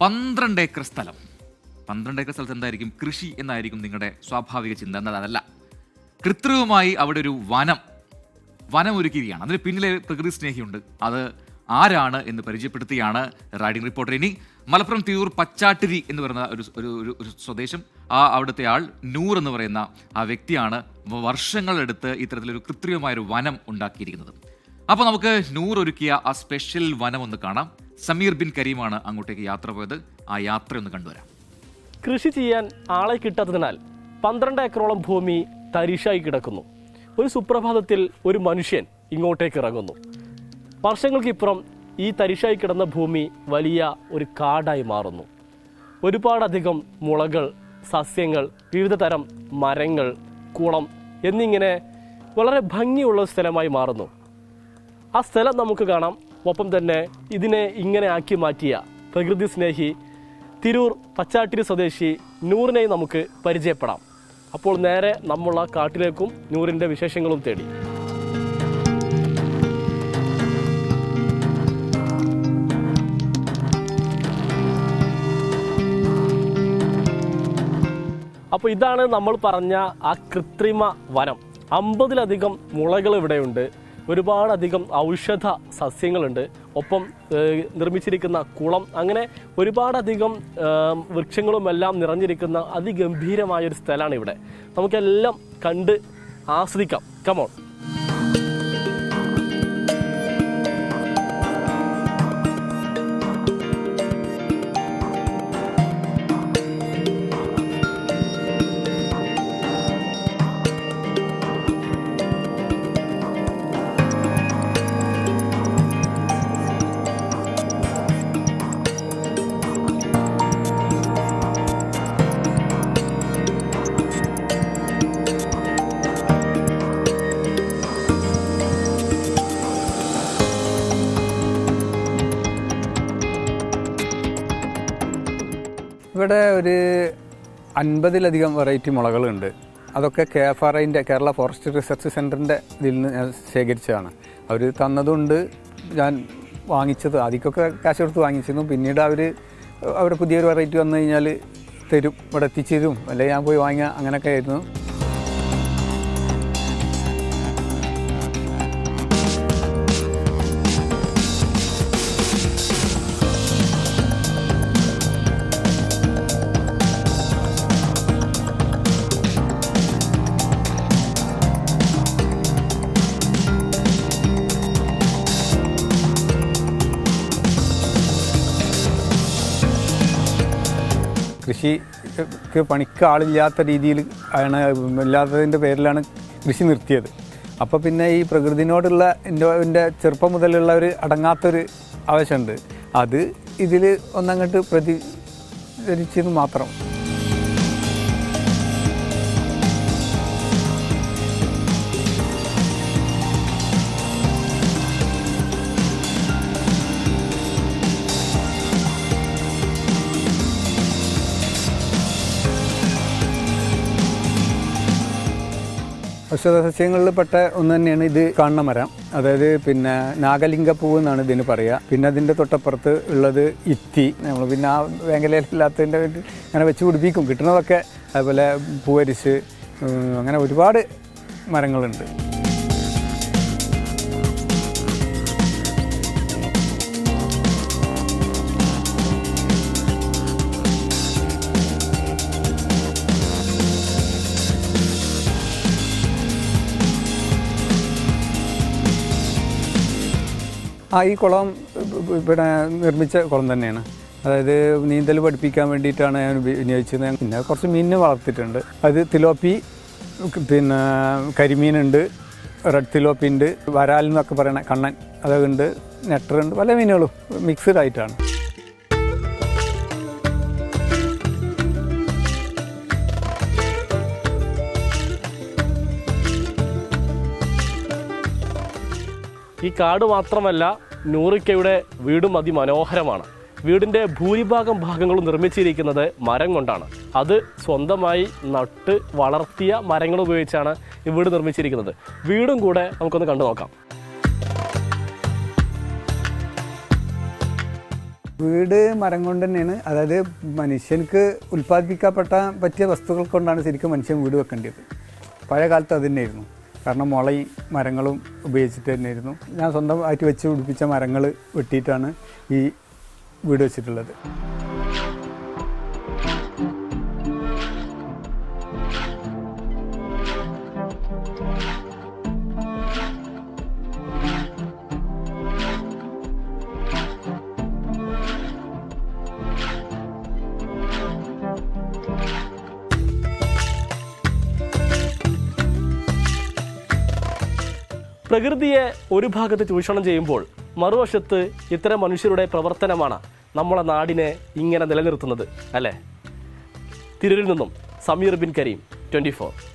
12 acre സ്ഥലം. 12 acre സ്ഥലത്ത് എന്തായിരിക്കും കൃഷി എന്നായിരിക്കും നിങ്ങളുടെ സ്വാഭാവിക ചിന്ത. എന്നതല്ല, കൃത്രിമമായി അവിടെ ഒരു വനം ഒരുക്കുകയാണ്. അതിന് പിന്നിലെ പ്രകൃതി സ്നേഹിയുണ്ട്. അത് ആരാണ് എന്ന് പരിചയപ്പെടുത്തിയാണ് റൈഡിംഗ് റിപ്പോർട്ടർ. ഇനി മലപ്പുറം തിരൂർ പച്ചാട്ടിരി എന്ന് പറയുന്ന ഒരു സ്വദേശം, അവിടുത്തെ ആൾ നൂർ എന്ന് പറയുന്ന ആ വ്യക്തിയാണ് വർഷങ്ങളെടുത്ത് ഇത്തരത്തിലൊരു കൃത്രിമമായൊരു വനം ഉണ്ടാക്കിയിരിക്കുന്നത്. അപ്പോൾ നമുക്ക് നൂർ ഒരുക്കിയ ആ സ്പെഷ്യൽ വനം ഒന്ന് കാണാം. സമീർ ബിൻ കരീമാണ് അങ്ങോട്ടേക്ക് യാത്ര പോയത്. ആ യാത്ര ഒന്ന് കണ്ടുവരാം. കൃഷി ചെയ്യാൻ ആളെ കിട്ടാത്തതിനാൽ 12 ഏക്കറോളം ഭൂമി തരിശായി കിടക്കുന്നു. ഒരു സുപ്രഭാതത്തിൽ ഒരു മനുഷ്യൻ ഇങ്ങോട്ടേക്ക് ഇറങ്ങുന്നു. വർഷങ്ങൾക്കിപ്പുറം ഈ തരിശായി കിടന്ന ഭൂമി വലിയ ഒരു കാടായി മാറുന്നു. ഒരുപാടധികം മുളകൾ, സസ്യങ്ങൾ, വിവിധ തരം മരങ്ങൾ, കുളം എന്നിങ്ങനെ വളരെ ഭംഗിയുള്ള സ്ഥലമായി മാറുന്നു. ആ സ്ഥലം നമുക്ക് കാണാം. ഒപ്പം തന്നെ ഇതിനെ ഇങ്ങനെ ആക്കി മാറ്റിയ പ്രകൃതി സ്നേഹി തിരൂർ പച്ചാട്ടിരി സ്വദേശി നൂറിനെയും നമുക്ക് പരിചയപ്പെടാം. അപ്പോൾ നേരെ നമ്മൾ ആ കാട്ടിലേക്കും നൂറിൻ്റെ വിശേഷങ്ങളും തേടി. അപ്പോൾ ഇതാണ് നമ്മൾ പറഞ്ഞ ആ കൃത്രിമ വനം. 50-ലധികം മുളകൾ ഇവിടെയുണ്ട്. ഒരുപാടധികം ഔഷധ സസ്യങ്ങളുണ്ട്. ഒപ്പം നിർമ്മിച്ചിരിക്കുന്ന കുളം, അങ്ങനെ ഒരുപാടധികം വൃക്ഷങ്ങളുമെല്ലാം നിറഞ്ഞിരിക്കുന്ന അതിഗംഭീരമായൊരു സ്ഥലമാണ് ഇവിടെ. നമുക്കെല്ലാം കണ്ട് ആസ്വദിക്കാം. കമോൺ. ഇവിടെ ഒരു 50-ലധികം വെറൈറ്റി മുളകളുണ്ട്. അതൊക്കെ KFRIൻ്റെ കേരള ഫോറസ്റ്റ് റിസർച്ച് സെൻറ്ററിൻ്റെ ഇതിൽ നിന്ന് ഞാൻ ശേഖരിച്ചതാണ്. അവർ തന്നതുകൊണ്ട് ഞാൻ വാങ്ങിച്ചത്. ആദ്യമൊക്കെ കാശ് കൊടുത്ത് വാങ്ങിച്ചിരുന്നു. പിന്നീട് അവിടെ പുതിയൊരു വെറൈറ്റി വന്നു കഴിഞ്ഞാൽ തരും, ഇവിടെ എത്തിച്ചു തരും, അല്ലെങ്കിൽ ഞാൻ പോയി വാങ്ങുക, അങ്ങനെയൊക്കെ ആയിരുന്നു. കൃഷിക്ക് പണിക്ക് ആളില്ലാത്ത രീതിയിൽ ഇല്ലാത്തതിൻ്റെ പേരിലാണ് കൃഷി നിർത്തിയത്. അപ്പോൾ പിന്നെ ഈ പ്രകൃതിനോടുള്ള എൻ്റെ ചെറുപ്പം മുതലുള്ള ഒരു അടങ്ങാത്തൊരു ആവശ്യമുണ്ട്. അത് ഇതിൽ ഒന്നങ്ങോട്ട് പ്രതികരിച്ചെന്ന് മാത്രം. ഔഷധ സസ്യങ്ങളിൽ പെട്ട ഒന്ന് തന്നെയാണ് ഇത് കാണുന്ന മരം. അതായത് പിന്നെ നാഗലിംഗപ്പൂവ് എന്നാണ് ഇതിന് പറയുക. പിന്നെ അതിൻ്റെ തൊട്ടപ്പുറത്ത് ഉള്ളത് ഇത്തി. നമ്മൾ പിന്നെ ആ വേങ്ങലയിലില്ലാത്തതിൻ്റെ വേണ്ടി അങ്ങനെ വെച്ച് പിടിപ്പിക്കും കിട്ടുന്നതൊക്കെ. അതുപോലെ പൂവരിശ്, അങ്ങനെ ഒരുപാട് മരങ്ങളുണ്ട്. ഈ കുളം ഇവിടെ നിർമ്മിച്ച കുളം തന്നെയാണ്. അതായത് നീന്തൽ പഠിപ്പിക്കാൻ വേണ്ടിയിട്ടാണ് ഞാൻ വിനിയോഗിച്ചത്. പിന്നെ കുറച്ച് മീനിനെ വളർത്തിയിട്ടുണ്ട്. അത് തിലോപ്പി, പിന്നെ കരിമീനുണ്ട്, റെഡ് തിലോപ്പി ഉണ്ട്, വരാൽ എന്നൊക്കെ പറയണ കണ്ണൻ അതൊക്കെ ഉണ്ട്, നെട്ടറുണ്ട്, പല മീനുകളും മിക്സ്ഡ് ആയിട്ടാണ്. ഈ കാട് മാത്രമല്ല, നൂറിക്കയുടെ വീടും അതിമനോഹരമാണ്. വീടിൻ്റെ ഭൂരിഭാഗം ഭാഗങ്ങളും നിർമ്മിച്ചിരിക്കുന്നത് മരം കൊണ്ടാണ്. അത് സ്വന്തമായി നട്ട് വളർത്തിയ മരങ്ങൾ ഉപയോഗിച്ചാണ് ഈ വീട് നിർമ്മിച്ചിരിക്കുന്നത്. വീടും കൂടെ നമുക്കൊന്ന് കണ്ടു നോക്കാം. വീട് മരം കൊണ്ട് തന്നെയാണ്. അതായത് മനുഷ്യർക്ക് ഉൽപ്പാദിപ്പിക്കപ്പെട്ട പറ്റിയ വസ്തുക്കൾ കൊണ്ടാണ് ശരിക്കും മനുഷ്യൻ വീട് വെക്കേണ്ടത്. പഴയ കാലത്ത് അത് തന്നെയായിരുന്നു. കാരണം മുളയും മരങ്ങളും ഉപയോഗിച്ചിട്ട് തന്നെയായിരുന്നു. ഞാൻ സ്വന്തമായിട്ട് വെച്ച് പിടിപ്പിച്ച മരങ്ങൾ വെട്ടിയിട്ടാണ് ഈ വീട് വെച്ചിട്ടുള്ളത്. പ്രകൃതിയെ ഒരു ഭാഗത്ത് ചൂഷണം ചെയ്യുമ്പോൾ മറുവശത്ത് ഇത്തരം മനുഷ്യരുടെ പ്രവർത്തനമാണ് നമ്മളെ നാടിനെ ഇങ്ങനെ നിലനിർത്തുന്നത്, അല്ലേ? തിരൂരിൽ നിന്നും സമീർ ബിൻ കരീം, 24.